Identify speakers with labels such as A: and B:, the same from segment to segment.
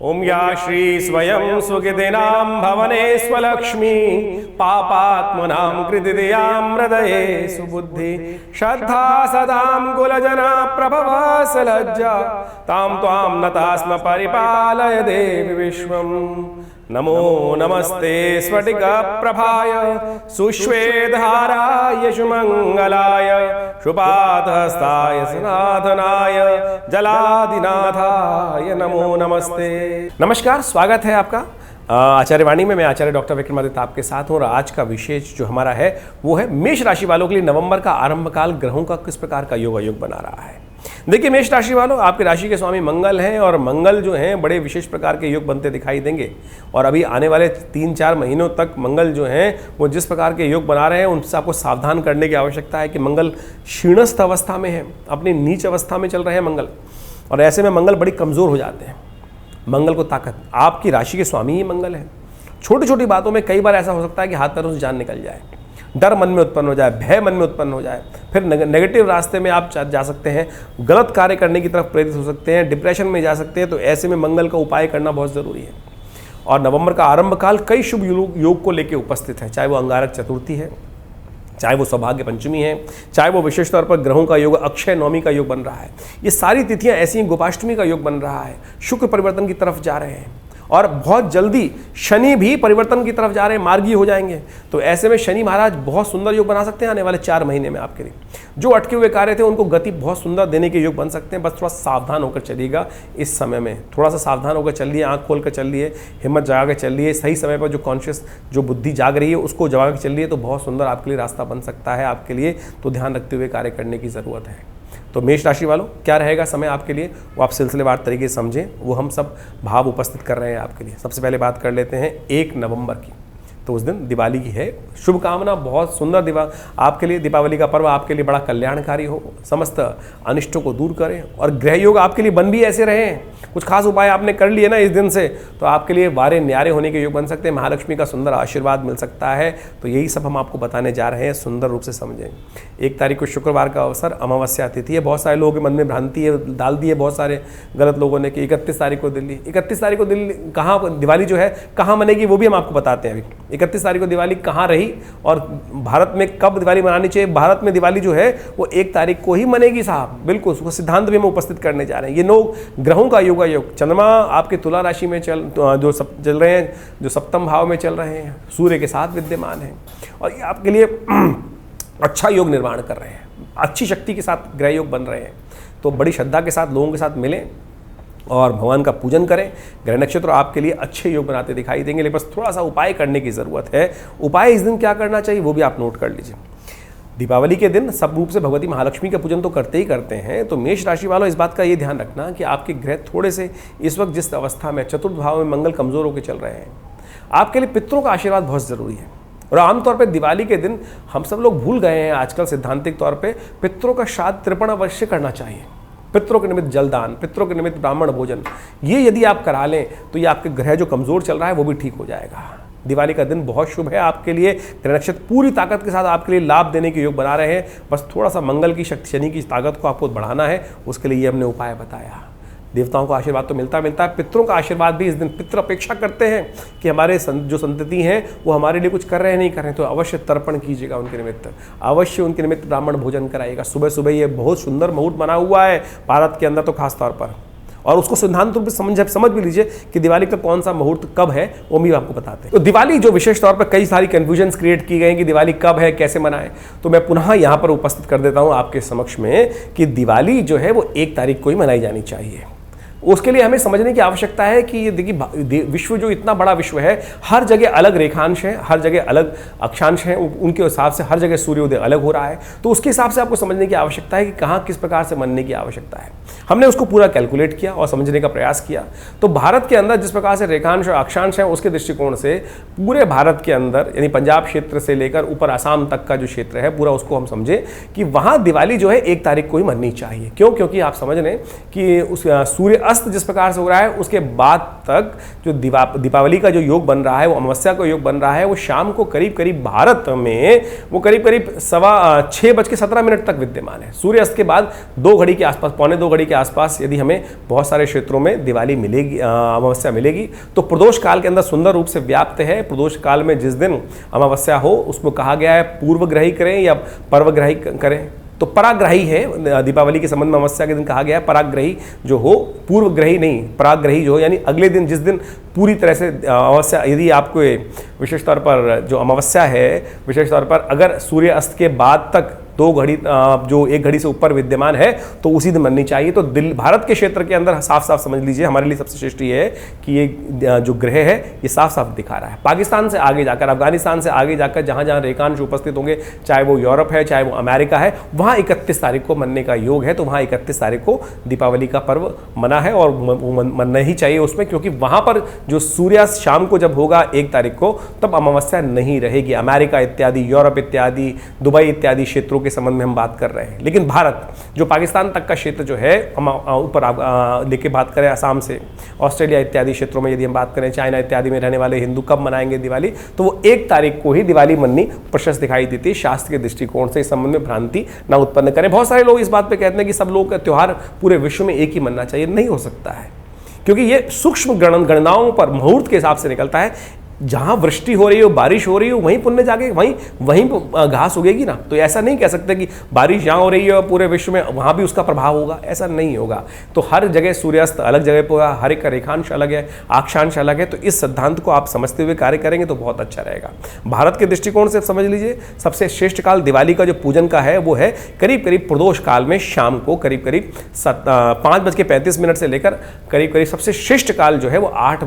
A: ओम या श्री स्वयं सुकृतिनां भवने स्वलक्ष्मी पापात्मनां कृतिदयां हृदये सुबुद्धि श्रद्धा सदां कुलजना प्रभव सलज्जा तां त्वां नतास्म परिपालय देवि विश्वम्। नमो नमस्ते स्फटिक प्रभाय सुश्वेतहाराय सुमंगलाय शुभातहस्ताय सनातनाय जलादिनाथाय नमो नमस्ते। नमस्कार, स्वागत है आपका आचार्य वाणी में। मैं आचार्य डॉक्टर विक्रमादित्य आपके साथ हूँ और आज का विशेष जो हमारा है वो है मेष राशि वालों के लिए नवंबर का आरंभ काल ग्रहों का किस प्रकार का योग बना रहा है। देखिए मेष राशि वालों, आपकी राशि के स्वामी मंगल हैं और मंगल जो हैं बड़े विशेष प्रकार के योग बनते दिखाई देंगे और अभी आने वाले 3-4 महीनों तक मंगल जो हैं वो जिस प्रकार के योग बना रहे हैं उनसे आपको सावधान करने की आवश्यकता है कि मंगल क्षीणस्थ अवस्था में है, अपनी नीच अवस्था में चल रहे हैं मंगल, और ऐसे में मंगल बड़ी कमज़ोर हो जाते हैं। मंगल को ताकत, आपकी राशि के स्वामी ही मंगल है। छोटी छोटी बातों में कई बार ऐसा हो सकता है कि हाथ पैरों से जान निकल जाए, डर मन में उत्पन्न हो जाए, भय मन में उत्पन्न हो जाए, फिर नेगेटिव रास्ते में आप जा सकते हैं, गलत कार्य करने की तरफ प्रेरित हो सकते हैं, डिप्रेशन में जा सकते हैं। तो ऐसे में मंगल का उपाय करना बहुत ज़रूरी है। और नवंबर का आरंभ काल कई शुभ योग को लेकर उपस्थित है, चाहे वो अंगारक चतुर्थी है, चाहे वो सौभाग्य पंचमी है, चाहे वो विशेष तौर पर ग्रहों का योग अक्षय नवमी का योग बन रहा है। ये सारी तिथियां ऐसी हैं, गोपाष्टमी का योग बन रहा है, शुक्र परिवर्तन की तरफ जा रहे हैं और बहुत जल्दी शनि भी परिवर्तन की तरफ जा रहे हैं, मार्गी हो जाएंगे। तो ऐसे में शनि महाराज बहुत सुंदर योग बना सकते हैं आने वाले 4 महीने में आपके लिए। जो अटके हुए कार्य थे उनको गति बहुत सुंदर देने के योग बन सकते हैं। बस थोड़ा सावधान होकर चलिएगा इस समय में, थोड़ा सा सावधान होकर चलिए, आँख खोल कर चलिए, हिम्मत जगा कर चलिए, सही समय पर जो कॉन्शियस जो बुद्धि जाग रही है उसको जगा कर चलिए, तो बहुत सुंदर आपके लिए रास्ता बन सकता है आपके लिए। तो ध्यान रखते हुए कार्य करने की ज़रूरत है। तो मेष राशि वालों, क्या रहेगा समय आपके लिए वो आप सिलसिलेवार तरीके से समझें, वो हम सब भाव उपस्थित कर रहे हैं आपके लिए। सबसे पहले बात कर लेते हैं 1 नवंबर की। तो उस दिन दिवाली की है, शुभकामना, बहुत सुंदर आपके लिए दीपावली का पर्व आपके लिए बड़ा कल्याणकारी हो, समस्त अनिष्टों को दूर करें और ग्रह योग आपके लिए बन भी ऐसे रहे हैं। कुछ खास उपाय आपने कर लिए ना इस दिन से, तो आपके लिए वारे न्यारे होने के योग बन सकते हैं, महालक्ष्मी का सुंदर आशीर्वाद मिल सकता है। तो यही सब हम आपको बताने जा रहे हैं, सुंदर रूप से समझें। 1 तारीख को शुक्रवार का अवसर, अमावस्या तिथि है। बहुत सारे लोगों के मन में भ्रांति है, डाल दी है बहुत सारे गलत लोगों ने कि 31 तारीख को दिल्ली, 31 तारीख को दिल्ली कहाँ दिवाली जो है कहाँ मनेगी वो भी हम आपको बताते हैं। अभी 31 तारीख को दिवाली कहाँ रही और भारत में कब दिवाली मनानी चाहिए। भारत में दिवाली जो है वो 1 तारीख को ही मनेगी साहब, बिल्कुल। उसको सिद्धांत भी हम उपस्थित करने जा रहे हैं। ये 9 ग्रहों का योग। चंद्रमा आपके तुला राशि में चल रहे हैं, जो सप्तम भाव में चल रहे हैं, सूर्य के साथ विद्यमान है और ये आपके लिए अच्छा योग निर्माण कर रहे हैं, अच्छी शक्ति के साथ ग्रह योग बन रहे हैं। तो बड़ी श्रद्धा के साथ लोगों के साथ मिलें और भगवान का पूजन करें। ग्रह नक्षत्र आपके लिए अच्छे योग बनाते दिखाई देंगे, लेकिन बस थोड़ा सा उपाय करने की ज़रूरत है। उपाय इस दिन क्या करना चाहिए वो भी आप नोट कर लीजिए। दीपावली के दिन सब रूप से भगवती महालक्ष्मी का पूजन तो करते ही करते हैं। तो मेष राशि वालों, इस बात का ये ध्यान रखना कि आपके ग्रह थोड़े से इस वक्त जिस अवस्था में चतुर्थ भाव में मंगल कमज़ोर होकर चल रहे हैं, आपके लिए पितरों का आशीर्वाद बहुत ज़रूरी है। और आमतौर पर दिवाली के दिन हम सब लोग भूल गए हैं आजकल सिद्धांतिक तौर पर, पितरों का श्राद्ध तर्पण अवश्य करना चाहिए। पितरों के निमित्त जलदान, पितरों के निमित्त ब्राह्मण भोजन, ये यदि आप करा लें तो ये आपके ग्रह जो कमज़ोर चल रहा है वो भी ठीक हो जाएगा। दिवाली का दिन बहुत शुभ है आपके लिए। ग्रह नक्षत्र पूरी ताकत के साथ आपके लिए लाभ देने के योग बना रहे हैं। बस थोड़ा सा मंगल की शक्ति, शनि की ताकत को आपको बढ़ाना है, उसके लिए ये हमने उपाय बताया। देवताओं का आशीर्वाद तो मिलता है, पितरों का आशीर्वाद भी इस दिन। पितर अपेक्षा करते हैं कि हमारे जो संतति हैं वो हमारे लिए कुछ कर रहे हैं, नहीं कर रहे हैं, तो अवश्य तर्पण कीजिएगा उनके निमित्त, अवश्य उनके निमित्त ब्राह्मण भोजन कराइएगा। सुबह सुबह ये बहुत सुंदर मुहूर्त बना हुआ है भारत के अंदर तो खास तौर पर, और उसको सिद्धांत रूप से समझ भी लीजिए कि दिवाली का कौन सा मुहूर्त कब है, वो भी आपको बताते हैं। तो दिवाली जो विशेष तौर पर कई सारी कन्फ्यूजन्स क्रिएट की गई कि दिवाली कब है, कैसे मनाएं, तो मैं पुनः यहाँ पर उपस्थित कर देता हूँ आपके समक्ष में कि दिवाली जो है वो 1 तारीख को ही मनाई जानी चाहिए। उसके लिए हमें समझने की आवश्यकता है कि ये देखिए विश्व जो इतना बड़ा विश्व है, हर जगह अलग रेखांश हैं, हर जगह अलग अक्षांश हैं, उनके हिसाब से हर जगह सूर्योदय अलग हो रहा है। तो उसके हिसाब से आपको समझने की आवश्यकता है कि कहाँ किस प्रकार से मनने की आवश्यकता है। हमने उसको पूरा कैलकुलेट किया और समझने का प्रयास किया। तो भारत के अंदर जिस प्रकार से रेखांश और अक्षांश हैं उसके दृष्टिकोण से पूरे भारत के अंदर यानी पंजाब क्षेत्र से लेकर ऊपर आसाम तक का जो क्षेत्र है पूरा, उसको हम समझें कि वहाँ दिवाली जो है 1 तारीख को ही मननी चाहिए। क्यों? क्योंकि आप समझ लें कि उस सूर्य अस्त जिस प्रकार से हो रहा है उसके बाद तक जो दीपावली का जो योग बन रहा है, वो अमावस्या का योग बन रहा है, वो शाम को करीब करीब भारत में वो करीब करीब 6:17 तक विद्यमान है। सूर्यास्त के बाद 2 घड़ी के आसपास, पौने 2 घड़ी के आसपास यदि हमें बहुत सारे क्षेत्रों में दिवाली मिलेगी, अमावस्या मिलेगी, तो प्रदोष काल के अंदर सुंदर रूप से व्याप्त है। प्रदोष काल में जिस दिन अमावस्या हो उसको कहा गया है पूर्वग्रही करें या पर्वग्रही करें। तो पराग्रही है, दीपावली के संबंध में अमावस्या के दिन कहा गया है पराग्रही जो हो, पूर्वग्रही नहीं, पराग्रही जो हो, यानी अगले दिन जिस दिन पूरी तरह से अमावस्या, यदि आपको विशेष तौर पर जो अमावस्या है विशेष तौर पर अगर सूर्य अस्त के बाद तक 2 घड़ी जो 1 घड़ी से ऊपर विद्यमान है तो उसी दिन बननी चाहिए। तो भारत के क्षेत्र के अंदर साफ साफ समझ लीजिए हमारे लिए सबसे श्रेष्ठ ये है कि ये जो ग्रह है ये साफ साफ दिखा रहा है। पाकिस्तान से आगे जाकर, अफगानिस्तान से आगे जाकर जहां जहां रेखांश उपस्थित होंगे, चाहे वो यूरोप है चाहे वो अमेरिका है, वहां 31 तारीख को मनने का योग है। तो वहां 31 तारीख को दीपावली का पर्व मना है और मनना ही चाहिए उसमें, क्योंकि वहां पर जो सूर्यास्त शाम को जब होगा 1 तारीख को, तब अमावस्या नहीं रहेगी। अमेरिका इत्यादि, यूरोप इत्यादि, दुबई इत्यादि क्षेत्रों के संबंध में हम बात कर रहे हैं। लेकिन भारत जो पाकिस्तान तक का क्षेत्र जो है, हम ऊपर लेके बात करें असम से, ऑस्ट्रेलिया इत्यादि क्षेत्रों में यदि हम बात करें, चाइना इत्यादि में रहने वाले हिंदू कब मनाएंगे दिवाली, तो वो 1 तारीख को ही दिवाली मननी प्रशस्त दिखाई देती है। शास्त्र के दृष्टिकोण से इस संबंध में भ्रांति ना उत्पन्न करें। बहुत सारे लोग इस बात पे कहते हैं कि सब लोग का त्यौहार पूरे विश्व में एक ही मनना चाहिए। नहीं हो सकता है, क्योंकि ये सूक्ष्म गणनाओं पर मुहूर्त के हिसाब से निकलता है। जहां वृष्टि हो रही हो, बारिश हो रही हो, वहीं पुण्य जाके वहीं घास उगेगी ना। तो ऐसा नहीं कह सकते कि बारिश जहां हो रही है पूरे विश्व में वहां भी उसका प्रभाव होगा, ऐसा नहीं होगा। तो हर जगह सूर्यास्त अलग जगह पर होगा, हर एक का रेखांश अलग है, अक्षांश अलग है। तो इस सिद्धांत को आप समझते हुए कार्य करेंगे तो बहुत अच्छा रहेगा। भारत के दृष्टिकोण से समझ लीजिए सबसे श्रेष्ठ काल दिवाली का जो पूजन का है वो है करीब करीब प्रदोष काल में शाम को करीब करीब 5:35 से लेकर करीब करीब सबसे श्रेष्ठ काल जो है वो 8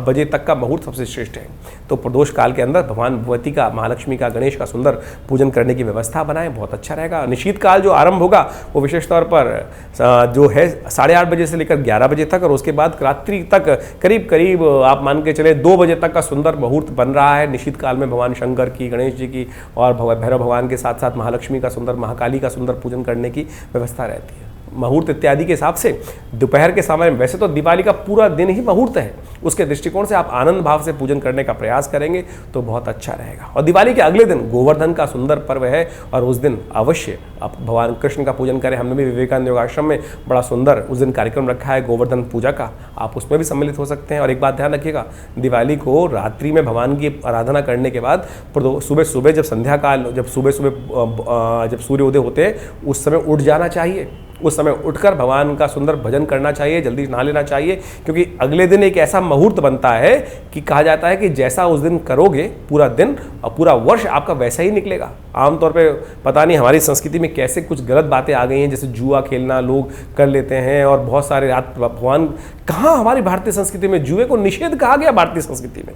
A: बजे तक का मुहूर्त सबसे श्रेष्ठ है। तो प्रदोष काल के अंदर भगवान भगवती का, महालक्ष्मी का, गणेश का सुंदर पूजन करने की व्यवस्था बनाएं, बहुत अच्छा रहेगा। निशीत काल जो आरंभ होगा वो विशेष तौर पर जो है 8:30 बजे से लेकर 11 बजे तक, और उसके बाद रात्रि तक करीब करीब आप मान के चले 2 बजे तक का सुंदर मुहूर्त बन रहा है। निशीत काल में भगवान शंकर की, गणेश जी की और भैरव भगवान के साथ साथ महालक्ष्मी का सुंदर, महाकाली का सुंदर पूजन करने की व्यवस्था रहती है। मुहूर्त इत्यादि के हिसाब से दोपहर के समय में, वैसे तो दिवाली का पूरा दिन ही मुहूर्त है, उसके दृष्टिकोण से आप आनंद भाव से पूजन करने का प्रयास करेंगे तो बहुत अच्छा रहेगा। और दिवाली के अगले दिन गोवर्धन का सुंदर पर्व है और उस दिन अवश्य आप भगवान कृष्ण का पूजन करें। हमने भी विवेकानंद योगाश्रम में बड़ा सुंदर उस दिन कार्यक्रम रखा है गोवर्धन पूजा का, आप उसमें भी सम्मिलित हो सकते हैं। और एक बात ध्यान रखिएगा, दिवाली को रात्रि में भगवान की आराधना करने के बाद सुबह सुबह जब संध्या काल, जब सुबह सुबह जब सूर्योदय होते हैं उस समय उठ जाना चाहिए। उस समय उठकर भगवान का सुंदर भजन करना चाहिए, जल्दी नहा लेना चाहिए, क्योंकि अगले दिन एक ऐसा मुहूर्त बनता है कि कहा जाता है कि जैसा उस दिन करोगे पूरा दिन और पूरा वर्ष आपका वैसा ही निकलेगा। आमतौर पे पता नहीं हमारी संस्कृति में कैसे कुछ गलत बातें आ गई हैं, जैसे जुआ खेलना लोग कर लेते हैं और बहुत सारे रात भगवान, कहाँ हमारी भारतीय संस्कृति में जुए को निषेध कहा गया? भारतीय संस्कृति में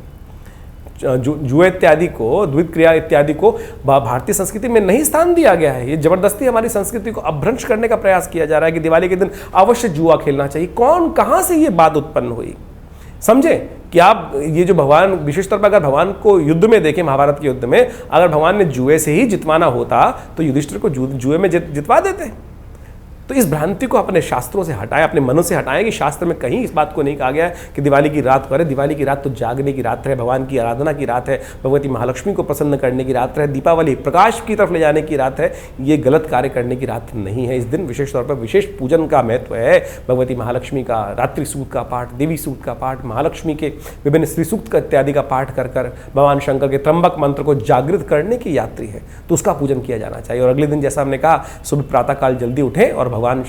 A: जुए इत्यादि को, द्वित क्रिया इत्यादि को भारतीय संस्कृति में नहीं स्थान दिया गया है। ये जबरदस्ती हमारी संस्कृति को अपभ्रंश करने का प्रयास किया जा रहा है कि दिवाली के दिन अवश्य जुआ खेलना चाहिए। कौन, कहां से ये बात उत्पन्न हुई? समझे कि आप ये जो भगवान, विशेष तौर पर अगर भगवान को युद्ध में देखें, महाभारत के युद्ध में अगर भगवान ने जुए से ही जितवाना होता तो युधिष्ठिर को जुए में जितवा देते। तो इस भ्रांति को अपने शास्त्रों से हटाएं, अपने मनों से हटाएं कि शास्त्र में कहीं इस बात को नहीं कहा गया है कि दिवाली की रात करें। दिवाली की रात तो जागने की रात है, भगवान की आराधना की रात है, भगवती महालक्ष्मी को प्रसन्न करने की रात है, दीपावली प्रकाश की तरफ ले जाने की रात है। ये गलत कार्य करने की रात नहीं है। इस दिन विशेष तौर पर विशेष पूजन का महत्व है। भगवती महालक्ष्मी का रात्रि सूक्त का पाठ, देवी सूक्त का पाठ, महालक्ष्मी के विभिन्न श्री सूक्त इत्यादि का पाठ कर भगवान शंकर के त्र्यंबक मंत्र को जागृत करने की यात्री है, तो उसका पूजन किया जाना चाहिए। और अगले दिन जैसा हमने कहा, सुबह प्रातःकाल जल्दी उठें और भगवान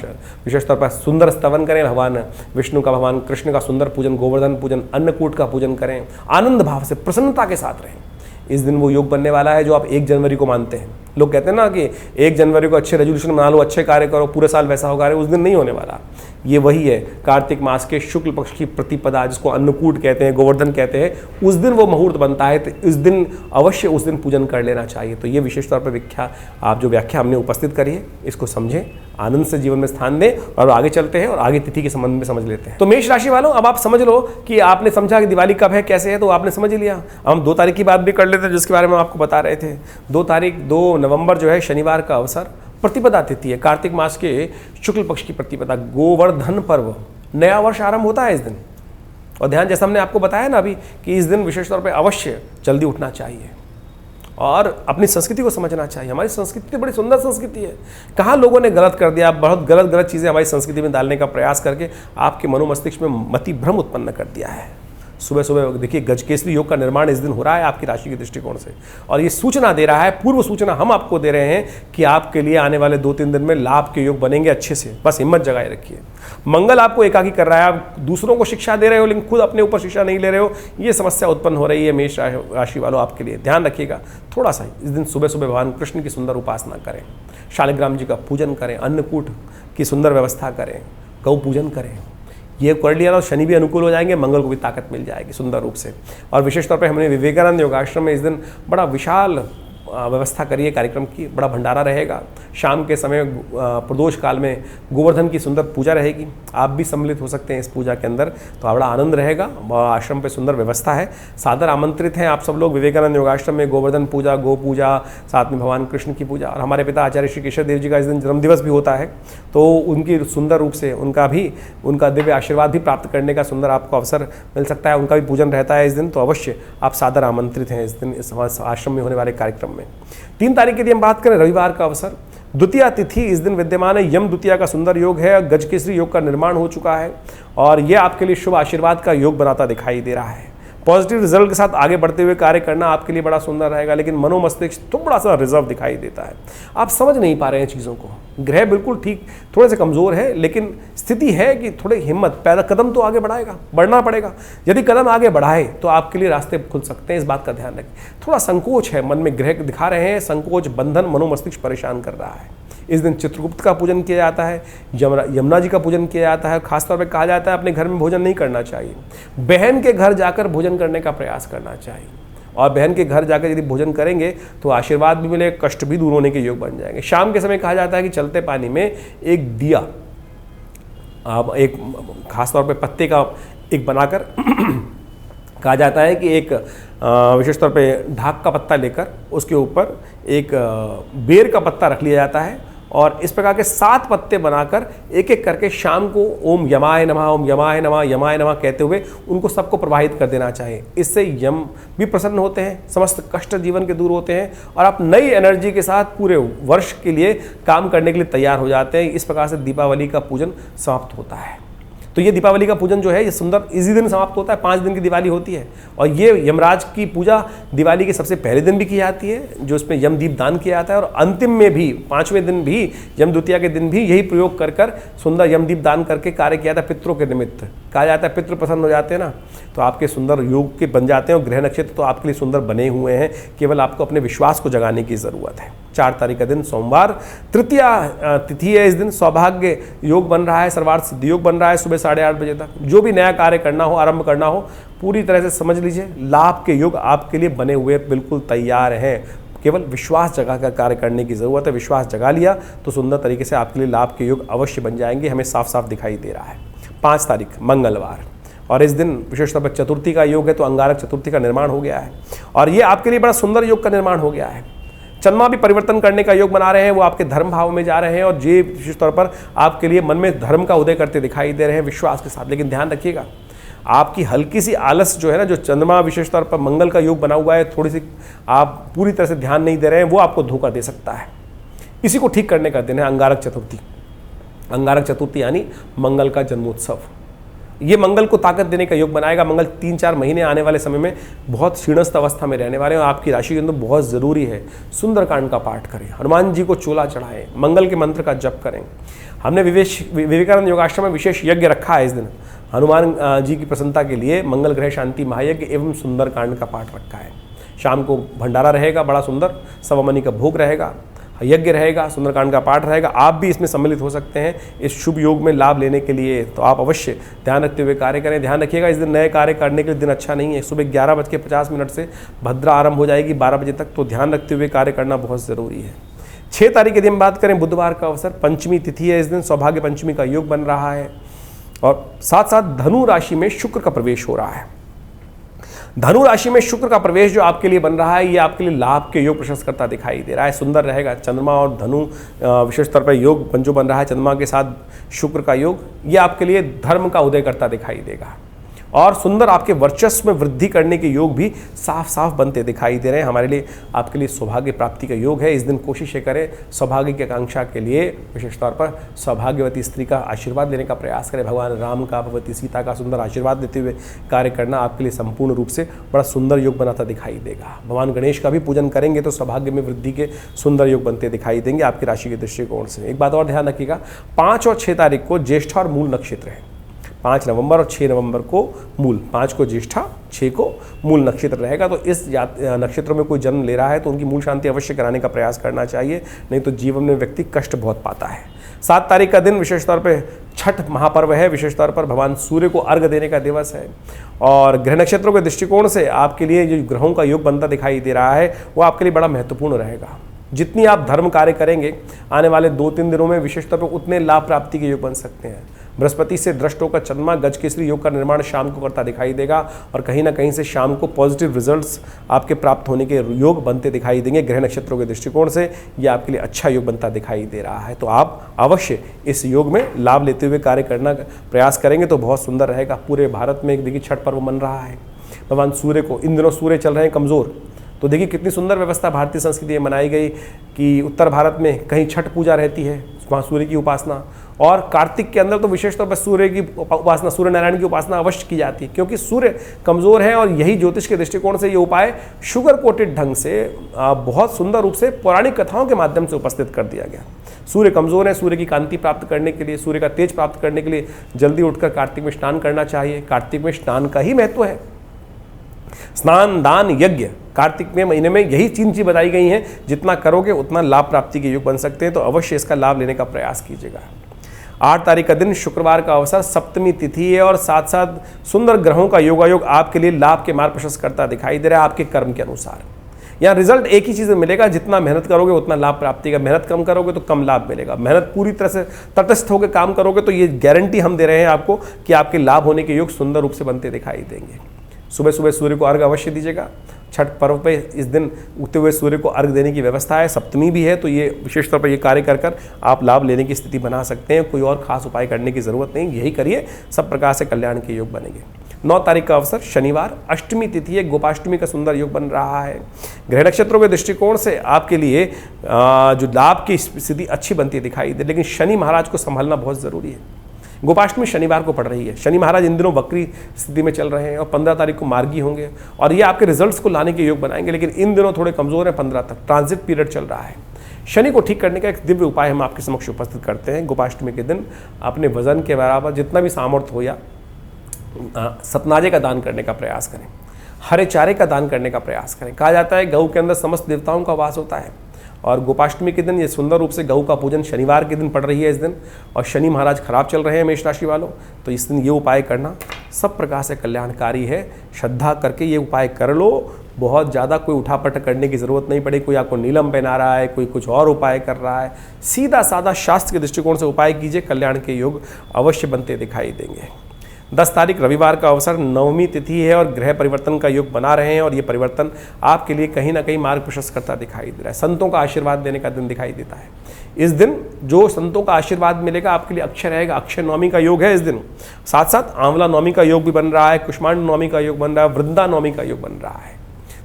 A: विशेष तौर पर सुंदर स्तवन करें, भगवान विष्णु का, भगवान कृष्ण का सुंदर पूजन, गोवर्धन पूजन, अन्नकूट का पूजन करें, आनंद भाव से प्रसन्नता के साथ रहें। इस दिन वो योग बनने वाला है जो आप 1 जनवरी को मानते हैं। लोग कहते हैं ना कि 1 जनवरी को अच्छे रेजोल्यूशन बना लो, अच्छे कार्य करो, पूरे साल वैसा होगा। उस दिन नहीं होने वाला। ये वही है कार्तिक मास के शुक्ल पक्ष की प्रतिपदा, जिसको अन्नकूट कहते हैं, गोवर्धन कहते हैं, उस दिन वो मुहूर्त बनता है। तो इस दिन अवश्य उस दिन पूजन कर लेना चाहिए। तो ये विशेष तौर पर आप जो व्याख्या हमने उपस्थित करी है, इसको समझें, आनंद से जीवन में स्थान दें और आगे चलते हैं और आगे तिथि के संबंध में समझ लेते हैं। तो मेष राशि वालों, अब आप समझ लो कि आपने समझा कि दिवाली कब है, कैसे है, तो आपने समझ लिया। हम 2 तारीख की बात भी कर लेते हैं, जिसके बारे में आपको बता रहे थे। 2 नवंबर जो है शनिवार का अवसर, प्रतिपदा तिथि है, कार्तिक मास के शुक्ल पक्ष की प्रतिपदा, गोवर्धन पर्व नया वर्ष आरंभ होता है इस दिन। और ध्यान, जैसा हमने आपको बताया ना अभी, कि इस दिन विशेष तौर पे अवश्य जल्दी उठना चाहिए और अपनी संस्कृति को समझना चाहिए। हमारी संस्कृति बड़ी सुंदर संस्कृति है। कहाँ लोगों ने गलत कर दिया, बहुत गलत चीज़ें हमारी संस्कृति में डालने का प्रयास करके आपके मनोमस्तिष्क में मति भ्रम उत्पन्न कर दिया है। सुबह सुबह देखिए, गजकेसरी योग का निर्माण इस दिन हो रहा है आपकी राशि के दृष्टिकोण से, और ये सूचना दे रहा है, पूर्व सूचना हम आपको दे रहे हैं कि आपके लिए आने वाले 2-3 दिन में लाभ के योग बनेंगे अच्छे से। बस हिम्मत जगाए रखिए। मंगल आपको एकाकी कर रहा है, आप दूसरों को शिक्षा दे रहे हो लेकिन खुद अपने ऊपर शिक्षा नहीं ले रहे हो, ये समस्या उत्पन्न हो रही है मेष राशि वालों आपके लिए। ध्यान रखिएगा, थोड़ा सा इस दिन सुबह सुबह भगवान कृष्ण की सुंदर उपासना करें, शालिग्राम जी का पूजन करें, अन्नकूट की सुंदर व्यवस्था करें, गौ पूजन करें। ये कर लिया तो शनि भी अनुकूल हो जाएंगे, मंगल को भी ताकत मिल जाएगी सुंदर रूप से। और विशेष तौर पे हमने विवेकानंद योगाश्रम में इस दिन बड़ा विशाल व्यवस्था करी है कार्यक्रम की, बड़ा भंडारा रहेगा। शाम के समय प्रदोष काल में गोवर्धन की सुंदर पूजा रहेगी, आप भी सम्मिलित हो सकते हैं इस पूजा के अंदर, तो बड़ा आनंद रहेगा। आश्रम पे सुंदर व्यवस्था है, सादर आमंत्रित हैं आप सब लोग विवेकानंद योगाश्रम में। गोवर्धन पूजा, गो पूजा, साथ में भगवान कृष्ण की पूजा, और हमारे पिता आचार्य श्री केशव देव जी का इस दिन जन्मदिवस भी होता है, तो उनकी सुंदर रूप से उनका दिव्य आशीर्वाद भी प्राप्त करने का सुंदर आपको अवसर मिल सकता है। उनका भी पूजन रहता है इस दिन, तो अवश्य आप सादर आमंत्रित हैं इस दिन इस आश्रम में होने वाले कार्यक्रम में। 3 तारीख की यदि हम बात करें, रविवार का अवसर, द्वितीया तिथि इस दिन विद्यमान है। यम द्वितीया का सुंदर योग है, गजकेसरी योग का निर्माण हो चुका है और ये आपके लिए शुभ आशीर्वाद का योग बनाता दिखाई दे रहा है। पॉजिटिव रिजल्ट के साथ आगे बढ़ते हुए कार्य करना आपके लिए बड़ा सुंदर रहेगा, लेकिन मनोमस्तिष्क थोड़ा सा रिजर्व दिखाई देता है। आप समझ नहीं पा रहे हैं चीज़ों को। ग्रह बिल्कुल ठीक, थोड़े से कमज़ोर है, लेकिन स्थिति है कि थोड़ी हिम्मत पैदा, कदम तो आगे बढ़ना पड़ेगा। यदि कदम आगे बढ़ाए तो आपके लिए रास्ते खुल सकते हैं, इस बात का ध्यान रखें। थोड़ा संकोच है मन में, ग्रह दिखा रहे हैं संकोच, बंधन, मनोमस्तिष्क परेशान कर रहा है। इस दिन चित्रगुप्त का पूजन किया जाता है, यमुना जी का पूजन किया जाता है। खासतौर पर कहा जाता है अपने घर में भोजन नहीं करना चाहिए, बहन के घर जाकर भोजन करने का प्रयास करना चाहिए। और बहन के घर जाकर यदि भोजन करेंगे तो आशीर्वाद भी मिलेगा, कष्ट भी दूर होने के योग बन जाएंगे। शाम के समय कहा जाता है कि चलते पानी में एक दिया, आप एक खासतौर पर पत्ते का एक बनाकर कहा जाता है कि एक विशेष तौर पे ढाक का पत्ता लेकर उसके ऊपर एक बेर का पत्ता रख लिया जाता है और इस प्रकार के 7 पत्ते बनाकर एक एक करके शाम को ओम यमाय नमः, ओम यमाय नमः, यमाय नमः कहते हुए उनको सबको प्रवाहित कर देना चाहिए। इससे यम भी प्रसन्न होते हैं, समस्त कष्ट जीवन के दूर होते हैं और आप नई एनर्जी के साथ पूरे वर्ष के लिए काम करने के लिए तैयार हो जाते हैं। इस प्रकार से दीपावली का पूजन समाप्त होता है। तो ये दीपावली का पूजन जो है ये सुंदर इसी दिन समाप्त होता है। 5 दिन की दिवाली होती है और ये यमराज की पूजा दिवाली के सबसे पहले दिन भी की जाती है, जो इसमें यमदीप दान किया जाता है, और अंतिम में भी 5वें दिन भी यम द्वितीया के दिन भी यही प्रयोग कर कर सुंदर यमदीप दान करके कार्य किया जाता है। पितरों के निमित्त कहा जाता है, पितृ प्रसन्न हो जाते हैं ना, तो आपके सुंदर योग के बन जाते हैं और ग्रह नक्षत्र तो आपके लिए सुंदर बने हुए हैं। केवल आपको अपने विश्वास को जगाने की ज़रूरत है। 4 तारीख का दिन सोमवार, तृतीया तिथि है। इस दिन सौभाग्य योग बन रहा है, सर्वार्थ सिद्धि योग बन रहा है। सुबह 8:30 बजे तक जो भी नया कार्य करना हो, आरंभ करना हो, पूरी तरह से समझ लीजिए लाभ के योग आपके लिए बने हुए बिल्कुल तैयार हैं। केवल विश्वास जगा कर कार्य करने की ज़रूरत है। विश्वास जगा लिया तो सुंदर तरीके से आपके लिए लाभ के योग अवश्य बन जाएंगे, हमें साफ साफ दिखाई दे रहा है। 5 तारीख मंगलवार, और इस दिन विशेष तौर पर चतुर्थी का योग है, तो अंगारक चतुर्थी का निर्माण हो गया है और ये आपके लिए बड़ा सुंदर योग का निर्माण हो गया है। चंद्रमा भी परिवर्तन करने का योग बना रहे हैं, वो आपके धर्म भाव में जा रहे हैं और ये विशेष तौर पर आपके लिए मन में धर्म का उदय करते दिखाई दे रहे हैं विश्वास के साथ। लेकिन ध्यान रखिएगा, आपकी हल्की सी आलस जो है ना, जो चंद्रमा विशेष तौर पर मंगल का योग बना हुआ है, थोड़ी सी आप पूरी तरह से ध्यान नहीं दे रहे हैं, वो आपको धोखा दे सकता है। इसी को ठीक करने का दिन है अंगारक चतुर्थी। अंगारक चतुर्थी यानी मंगल का जन्मोत्सव। ये मंगल को ताकत देने का योग बनाएगा। मंगल 3-4 महीने आने वाले समय में बहुत क्षीणस्थ अवस्था में रहने वाले हैं और आपकी राशि के अंदर बहुत ज़रूरी है सुंदरकांड का पाठ करें, हनुमान जी को चोला चढ़ाएं, मंगल के मंत्र का जप करें। हमने विवेकानंद योगाश्रम में विशेष यज्ञ रखा है इस दिन, हनुमान जी की प्रसन्नता के लिए मंगल ग्रह शांति महायज्ञ एवं सुंदरकांड का पाठ रखा है। शाम को भंडारा रहेगा, बड़ा सुंदर सवामनी का भोग रहेगा, यज्ञ रहेगा, सुंदरकांड का पाठ रहेगा। आप भी इसमें सम्मिलित हो सकते हैं इस शुभ योग में लाभ लेने के लिए, तो आप अवश्य ध्यान रखते हुए कार्य करें। ध्यान रखिएगा, इस दिन नए कार्य करने के लिए दिन अच्छा नहीं है। सुबह 11:50 से भद्रा आरंभ हो जाएगी 12 बजे तक, तो ध्यान रखते हुए कार्य करना बहुत ज़रूरी है। 6 तारीख यदि हम बात करें, बुधवार का अवसर, पंचमी तिथि है। इस दिन सौभाग्य पंचमी का योग बन रहा है और साथ साथ धनु राशि में शुक्र का प्रवेश हो रहा है। धनु राशि में शुक्र का प्रवेश जो आपके लिए बन रहा है, ये आपके लिए लाभ के योग प्रशस्त करता दिखाई दे रहा है, सुंदर रहेगा। चंद्रमा और धनु विशेष तौर पर योग जो बन रहा है, चंद्रमा के साथ शुक्र का योग, ये आपके लिए धर्म का उदय करता दिखाई देगा और सुंदर आपके वर्चस्व में वृद्धि करने के योग भी साफ साफ बनते दिखाई दे रहे हैं। हमारे लिए आपके लिए सौभाग्य प्राप्ति का योग है। इस दिन कोशिश करें सौभाग्य की आकांक्षा के लिए विशेष तौर पर सौभाग्यवती स्त्री का आशीर्वाद लेने का प्रयास करें। भगवान राम का, भगवती सीता का सुंदर आशीर्वाद लेते हुए कार्य करना आपके लिए संपूर्ण रूप से बड़ा सुंदर योग बनाता दिखाई देगा। भगवान गणेश का भी पूजन करेंगे तो सौभाग्य में वृद्धि के सुंदर योग बनते दिखाई देंगे आपकी राशि के दृष्टिकोण से। एक बात और ध्यान रखिएगा, 5 और 6 तारीख को ज्येष्ठा और मूल नक्षत्र है। 5 नवंबर और 6 नवंबर को मूल, 5 को ज्येष्ठा, 6 को मूल नक्षत्र रहेगा। तो इस नक्षत्रों में कोई जन्म ले रहा है तो उनकी मूल शांति अवश्य कराने का प्रयास करना चाहिए, नहीं तो जीवन में व्यक्ति कष्ट बहुत पाता है। 7 तारीख का दिन विशेष तौर पर छठ महापर्व है, विशेष तौर पर भगवान सूर्य को अर्घ देने का दिवस है और ग्रह नक्षत्रों के दृष्टिकोण से आपके लिए जो ग्रहों का योग बनता दिखाई दे रहा है वो आपके लिए बड़ा महत्वपूर्ण रहेगा। जितनी आप धर्म कार्य करेंगे आने वाले 2-3 दिनों में विशेष तौर पर उतने लाभ प्राप्ति के योग बन सकते हैं। बृहस्पति से दृष्ट होकर चंद्रमा गज केसरी योग का निर्माण शाम को करता दिखाई देगा और कहीं ना कहीं से शाम को पॉजिटिव रिजल्ट्स आपके प्राप्त होने के योग बनते दिखाई देंगे। ग्रह नक्षत्रों के दृष्टिकोण से ये आपके लिए अच्छा योग बनता दिखाई दे रहा है, तो आप अवश्य इस योग में लाभ लेते हुए कार्य करना प्रयास करेंगे तो बहुत सुंदर रहेगा। पूरे भारत में देखिए छठ पर्व मन रहा है। भगवान सूर्य को, इन दिनों सूर्य चल रहे हैं कमज़ोर, तो देखिए कितनी सुंदर व्यवस्था भारतीय संस्कृति में बनाई गई कि उत्तर भारत में कहीं छठ पूजा रहती है, वहाँ सूर्य की उपासना, और कार्तिक के अंदर तो विशेष तौर पर सूर्य की उपासना, सूर्य नारायण की उपासना अवश्य की जाती है क्योंकि सूर्य कमज़ोर है और यही ज्योतिष के दृष्टिकोण से ये उपाय शुगर कोटेड ढंग से बहुत सुंदर रूप से पौराणिक कथाओं के माध्यम से उपस्थित कर दिया गया। सूर्य कमज़ोर है, सूर्य की कांति प्राप्त करने के लिए, सूर्य का तेज प्राप्त करने के लिए जल्दी उठकर कार्तिक में स्नान करना चाहिए। कार्तिक में स्नान का ही महत्व है। स्नान, दान, यज्ञ कार्तिक में महीने में यही 3 चीज़ बताई गई हैं, जितना करोगे उतना लाभ प्राप्ति के योग बन सकते हैं, तो अवश्य इसका लाभ लेने का प्रयास कीजिएगा। 8 तारीख का दिन शुक्रवार का अवसर, सप्तमी तिथि है और साथ साथ सुंदर ग्रहों का योगायोग आपके लिए लाभ के मार्ग प्रशस्त करता दिखाई दे रहा है आपके कर्म के अनुसार। यहाँ रिजल्ट एक ही चीज़ में मिलेगा, जितना मेहनत करोगे उतना लाभ प्राप्ति का, मेहनत कम करोगे तो कम लाभ मिलेगा। मेहनत पूरी तरह से तटस्थ होकर काम करोगे तो ये गारंटी हम दे रहे हैं आपको कि आपके लाभ होने के योग सुंदर रूप से बनते दिखाई देंगे। सुबह सुबह सूर्य को अर्घ अवश्य दीजिएगा। छठ पर्व पे इस दिन उगते हुए सूर्य को अर्घ देने की व्यवस्था है, सप्तमी भी है, तो ये विशेष तौर पर ये कार्य कर आप लाभ लेने की स्थिति बना सकते हैं। कोई और खास उपाय करने की ज़रूरत नहीं, यही करिए, सब प्रकार से कल्याण के योग बनेंगे। 9 तारीख का अवसर शनिवार, अष्टमी तिथि है, गोपाष्टमी का सुंदर योग बन रहा है। ग्रह नक्षत्रों के दृष्टिकोण से आपके लिए जो लाभ की स्थिति अच्छी बनती दिखाई दे, लेकिन शनि महाराज को संभालना बहुत ज़रूरी है। गोपाष्टमी शनिवार को पड़ रही है। शनि महाराज इन दिनों वक्री स्थिति में चल रहे हैं और 15 तारीख को मार्गी होंगे और ये आपके रिजल्ट्स को लाने के योग बनाएंगे, लेकिन इन दिनों थोड़े कमज़ोर हैं। 15 तक ट्रांजिट पीरियड चल रहा है। शनि को ठीक करने का एक दिव्य उपाय हम आपके समक्ष उपस्थित करते हैं। गोपाष्टमी के दिन अपने वजन के बराबर जितना भी सामर्थ्य हो या सतनाजे का दान करने का प्रयास करें, हरे चारे का दान करने का प्रयास करें। कहा जाता है गऊ के अंदर समस्त देवताओं का वास होता है और गोपाष्टमी के दिन ये सुंदर रूप से गऊ का पूजन शनिवार के दिन पड़ रही है इस दिन, और शनि महाराज खराब चल रहे हैं मेष राशि वालों, तो इस दिन ये उपाय करना सब प्रकार से कल्याणकारी है। श्रद्धा करके ये उपाय कर लो, बहुत ज़्यादा कोई उठापटक करने की ज़रूरत नहीं पड़े। कोई आपको नीलम पहना रहा है, कोई कुछ और उपाय कर रहा है, सीधा साधा शास्त्र के दृष्टिकोण से उपाय कीजिए, कल्याण के योग अवश्य बनते दिखाई देंगे। 10 तारीख रविवार का अवसर, नवमी तिथि है और ग्रह परिवर्तन का योग बना रहे हैं और ये परिवर्तन आपके लिए कहीं ना कहीं मार्ग प्रशस्त करता दिखाई दे रहा है। संतों का आशीर्वाद देने का दिन दिखाई देता है। इस दिन जो संतों का आशीर्वाद मिलेगा आपके लिए अक्षय रहेगा। अक्षय नवमी का योग है इस दिन, साथ साथ आंवला नवमी का योग भी बन रहा है, कुष्मांड नवमी का योग बन रहा है, वृंदा नवमी का योग बन रहा है।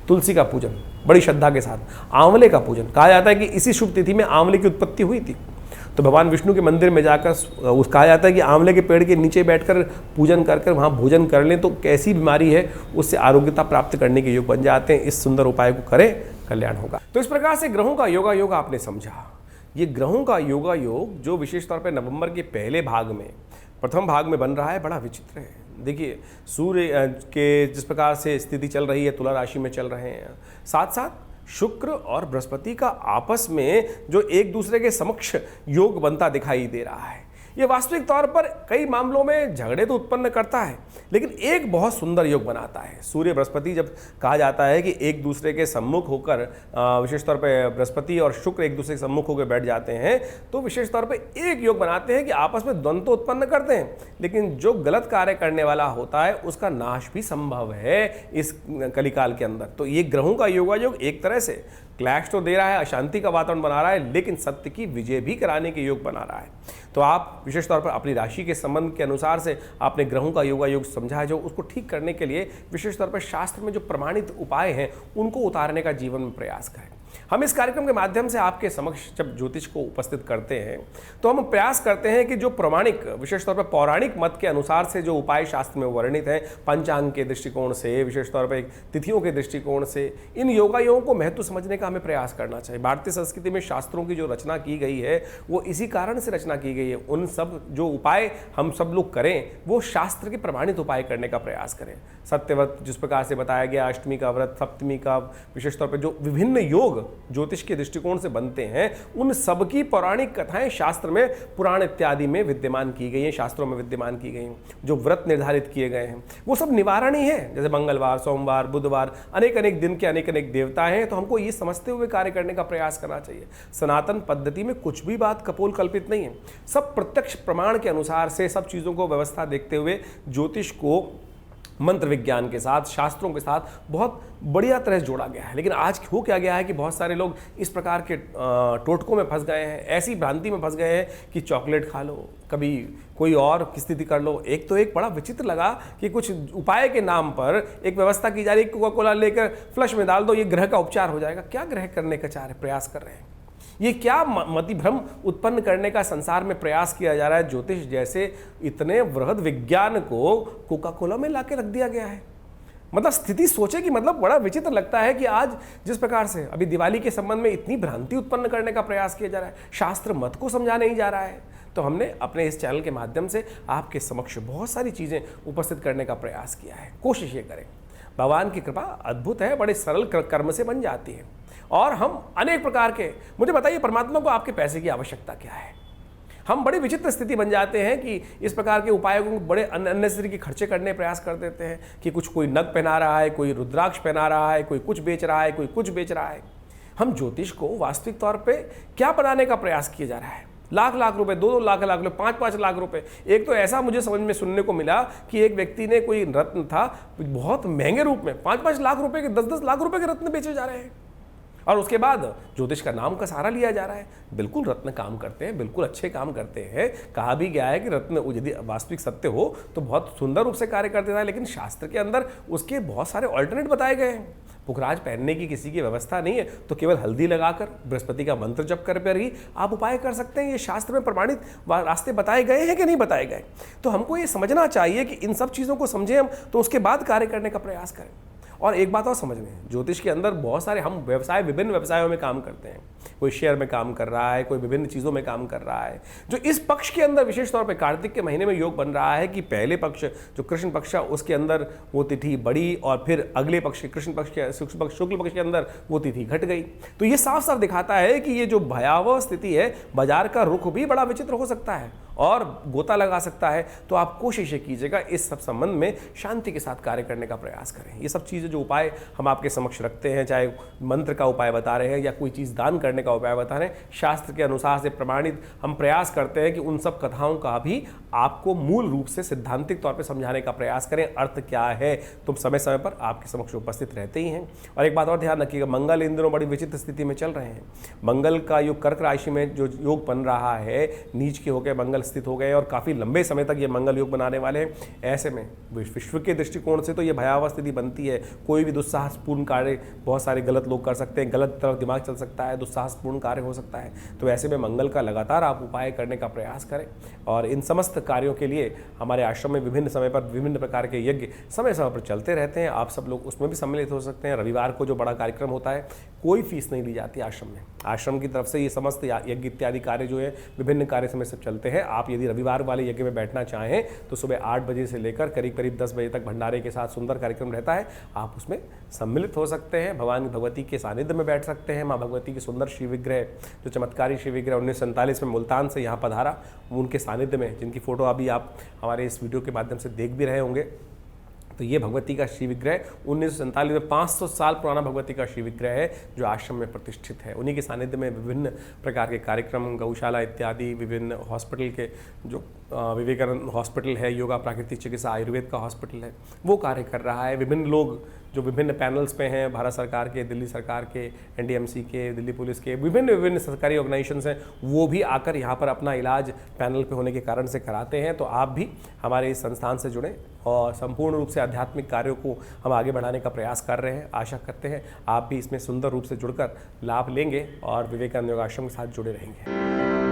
A: तुलसी का पूजन बड़ी श्रद्धा के साथ, आंवले का पूजन, कहा जाता है कि इसी शुभ तिथि में आंवले की उत्पत्ति हुई थी, तो भगवान विष्णु के मंदिर में जाकर कहा जाता है कि आंवले के पेड़ के नीचे बैठकर पूजन कर वहाँ भोजन कर लें तो कैसी बीमारी है उससे आरोग्यता प्राप्त करने के योग बन जाते हैं। इस सुंदर उपाय को करें, कल्याण होगा। तो इस प्रकार से ग्रहों का योगा योग आपने समझा। ये ग्रहों का योगा योग जो विशेष तौर पर नवंबर के पहले भाग में, प्रथम भाग में बन रहा है, बड़ा विचित्र है। देखिए सूर्य के जिस प्रकार से स्थिति चल रही है, तुला राशि में चल रहे हैं, साथ साथ शुक्र और बृहस्पति का आपस में जो एक दूसरे के समक्ष योग बनता दिखाई दे रहा है, ये वास्तविक तौर पर कई मामलों में झगड़े तो उत्पन्न करता है, लेकिन एक बहुत सुंदर योग बनाता है। सूर्य बृहस्पति, जब कहा जाता है कि एक दूसरे के सम्मुख होकर, विशेष तौर पे बृहस्पति और शुक्र एक दूसरे के सम्मुख होकर बैठ जाते हैं, तो विशेष तौर पे एक योग बनाते हैं कि आपस में द्वंद्व उत्पन्न करते हैं, लेकिन जो गलत कार्य करने वाला होता है उसका नाश भी संभव है इस कलिकाल के अंदर। तो ये ग्रहों का योगायोग एक तरह से क्लैश तो दे रहा है, अशांति का वातावरण बना रहा है, लेकिन सत्य की विजय भी कराने के योग बना रहा है। तो आप विशेष तौर पर अपनी राशि के संबंध के अनुसार से आपने ग्रहों का योगायोग समझा है, जो उसको ठीक करने के लिए विशेष तौर पर शास्त्र में जो प्रमाणित उपाय हैं उनको उतारने का जीवन में प्रयास करें। हम इस कार्यक्रम के माध्यम से आपके समक्ष जब ज्योतिष को उपस्थित करते हैं तो हम प्रयास करते हैं कि जो प्रमाणिक, विशेष तौर पर पौराणिक मत के अनुसार से जो उपाय शास्त्र में वर्णित है, पंचांग के दृष्टिकोण से, विशेष तौर पर तिथियों के दृष्टिकोण से, इन योगायोगों को महत्व समझने का हमें प्रयास करना चाहिए। भारतीय संस्कृति में शास्त्रों की जो रचना की गई है वो इसी कारण से रचना की गई है। उन सब जो उपाय हम सब लोग करें वो शास्त्र के प्रमाणित उपाय करने का प्रयास करें। सत्यव्रत जिस प्रकार से बताया गया, अष्टमी का व्रत, सप्तमी का, विशेष तौर पर जो विभिन्न योग ज्योतिष के दृष्टिकोण से बनते हैं, उन सबकी पौराणिक कथाएं शास्त्र में, पुराण इत्यादि में विद्यमान की गई हैं, शास्त्रों में विद्यमान की गई हैं। जो व्रत निर्धारित किए गए हैं वो सब निवारण ही है, जैसे मंगलवार, सोमवार, बुधवार, अनेक अनेक दिन के अनेक अनेक देवता हैं। तो हमको ये समझते हुए कार्य करने का प्रयास करना चाहिए। सनातन पद्धति में कुछ भी बात कपोल कल्पित नहीं है, सब प्रत्यक्ष प्रमाण के अनुसार से सब चीज़ों को व्यवस्था देखते हुए ज्योतिष को मंत्र विज्ञान के साथ, शास्त्रों के साथ बहुत बढ़िया तरह से जोड़ा गया है। लेकिन आज हो क्या गया है कि बहुत सारे लोग इस प्रकार के टोटकों में फंस गए हैं, ऐसी भ्रांति में फंस गए हैं कि चॉकलेट खा लो, कभी कोई और स्थिति कर लो। एक तो एक बड़ा विचित्र लगा कि कुछ उपाय के नाम पर एक व्यवस्था की जा रही है, कोका कोला लेकर फ्लश में डाल दो, ये ग्रह का उपचार हो जाएगा। क्या ग्रह करने का प्रयास कर रहे हैं? ये क्या मतिभ्रम उत्पन्न करने का संसार में प्रयास किया जा रहा है? ज्योतिष जैसे इतने वृहद विज्ञान को कोका कोला में लाके रख दिया गया है। मतलब स्थिति सोचे कि मतलब बड़ा विचित्र लगता है कि आज जिस प्रकार से अभी दिवाली के संबंध में इतनी भ्रांति उत्पन्न करने का प्रयास किया जा रहा है, शास्त्र मत को समझा नहीं जा रहा है। तो हमने अपने इस चैनल के माध्यम से आपके समक्ष बहुत सारी चीज़ें उपस्थित करने का प्रयास किया है। कोशिश ये करें, भगवान की कृपा अद्भुत है, बड़े सरल कर्म से बन जाती है। और हम अनेक प्रकार के, मुझे बताइए परमात्मा को आपके पैसे की आवश्यकता क्या है? हम बड़ी विचित्र स्थिति बन जाते हैं कि इस प्रकार के उपायों को बड़े अननेसेसरी के खर्चे करने प्रयास कर देते हैं कि कुछ कोई नग पहना रहा है, कोई रुद्राक्ष पहना रहा है, कोई कुछ बेच रहा है, कोई कुछ बेच रहा है। हम ज्योतिष को वास्तविक तौर पे क्या बनाने का प्रयास किया जा रहा है? लाख लाख रुपए, 2-2 लाख रुपए, 5-5 लाख रुपए। एक तो ऐसा मुझे समझ में सुनने को मिला कि एक व्यक्ति ने, कोई रत्न था बहुत महंगे रूप में, 5-5 लाख रुपए के, 10-10 लाख रुपए के रत्न बेचे जा रहे हैं। और उसके बाद ज्योतिष का नाम का सहारा लिया जा रहा है। बिल्कुल रत्न काम करते हैं, बिल्कुल अच्छे काम करते हैं। कहा भी गया है कि रत्न यदि वास्तविक सत्य हो तो बहुत सुंदर रूप से कार्य कर देता है, लेकिन शास्त्र के अंदर उसके बहुत सारे ऑल्टरनेट बताए गए हैं। पुखराज पहनने की किसी की व्यवस्था नहीं है तो केवल हल्दी लगाकर, बृहस्पति का मंत्र जप कर ही आप उपाय कर सकते हैं। ये शास्त्र में प्रमाणित रास्ते बताए गए हैं कि नहीं बताए गए? तो हमको ये समझना चाहिए कि इन सब चीज़ों को समझें हम, तो उसके बाद कार्य करने का प्रयास करें। और एक बात और समझ लें, ज्योतिष के अंदर बहुत सारे हम व्यवसाय, विभिन्न व्यवसायों में काम करते हैं। कोई शेयर में काम कर रहा है, कोई विभिन्न चीज़ों में काम कर रहा है। जो इस पक्ष के अंदर विशेष तौर पे कार्तिक के महीने में योग बन रहा है कि पहले पक्ष जो कृष्ण पक्ष है उसके अंदर वो तिथि बढ़ी और फिर अगले पक्ष कृष्ण पक्ष के शुक्ल पक्ष के अंदर वो तिथि घट गई। तो ये साफ साफ दिखाता है कि ये जो भयावह स्थिति है, बाजार का रुख भी बड़ा विचित्र हो सकता है और गोता लगा सकता है। तो आप कोशिश कीजिएगा इस सब संबंध में शांति के साथ कार्य करने का प्रयास करें। ये सब चीज़ें जो उपाय हम आपके समक्ष रखते हैं, चाहे मंत्र का उपाय बता रहे हैं या कोई चीज़ दान करने का उपाय बता रहे हैं, शास्त्र के अनुसार से प्रमाणित हम प्रयास करते हैं कि उन सब कथाओं का भी आपको मूल रूप से सिद्धांतिक तौर पर समझाने का प्रयास करें। अर्थ क्या है तुम समय समय पर आपके समक्ष उपस्थित रहते ही हैं। और एक बात और ध्यान रखिएगा, मंगल इन दिनों बड़ी विचित्र स्थिति में चल रहे हैं। मंगल का योग कर्क राशि में जो योग बन रहा है, नीच के होकर मंगल स्थित हो गए और काफ़ी लंबे समय तक ये मंगल योग बनाने वाले हैं। ऐसे में विश्व के दृष्टिकोण से तो ये भयावह स्थिति बनती है। कोई भी दुस्साहसपूर्ण कार्य बहुत सारे गलत लोग कर सकते हैं, गलत तरफ दिमाग चल सकता है, दुस्साहसपूर्ण कार्य हो सकता है। तो ऐसे में मंगल का लगातार आप उपाय करने का प्रयास करें। और इन समस्त कार्यों के लिए हमारे आश्रम में विभिन्न समय पर विभिन्न प्रकार के यज्ञ समय समय पर चलते रहते हैं। आप सब लोग उसमें भी सम्मिलित हो सकते हैं। रविवार को जो बड़ा कार्यक्रम होता है, कोई फीस नहीं ली जाती आश्रम में। आश्रम की तरफ से ये समस्त यज्ञ इत्यादि कार्य जो है विभिन्न कार्य समय सब चलते हैं। आप यदि रविवार वाले यज्ञ में बैठना चाहें तो सुबह 8 बजे से लेकर करीब करीब 10 बजे तक भंडारे के साथ सुंदर कार्यक्रम रहता है। आप उसमें सम्मिलित हो सकते हैं, भगवान भगवती के सानिध्य में बैठ सकते हैं। माँ भगवती की सुंदर शिव विग्रह, जो चमत्कारी शिव विग्रह 1947 में मुल्तान से यहाँ पधारा, उनके सानिध्य में, जिनकी फोटो अभी आप हमारे इस वीडियो के माध्यम से देख भी रहे होंगे, तो ये भगवती का शिव विग्रह 1947 में 500 साल पुराना भगवती का शिव विग्रह है जो आश्रम में प्रतिष्ठित है। उन्हीं के सानिध्य में विभिन्न प्रकार के कार्यक्रम, गौशाला इत्यादि, विभिन्न हॉस्पिटल के जो विवेकानंद हॉस्पिटल है, योगा प्राकृतिक चिकित्सा आयुर्वेद का हॉस्पिटल है, वो कार्य कर रहा है। विभिन्न लोग जो विभिन्न पैनल्स पे हैं, भारत सरकार के, दिल्ली सरकार के, एनडीएमसी के, दिल्ली पुलिस के, विभिन्न सरकारी ऑर्गेनाइजेशंस हैं, वो भी आकर यहाँ पर अपना इलाज पैनल पे होने के कारण से कराते हैं। तो आप भी हमारे इस संस्थान से जुड़ें और संपूर्ण रूप से आध्यात्मिक कार्यों को हम आगे बढ़ाने का प्रयास कर रहे हैं। आशा करते हैं आप भी इसमें सुंदर रूप से जुड़कर लाभ लेंगे और विवेकानंद योगाश्रम के साथ जुड़े रहेंगे।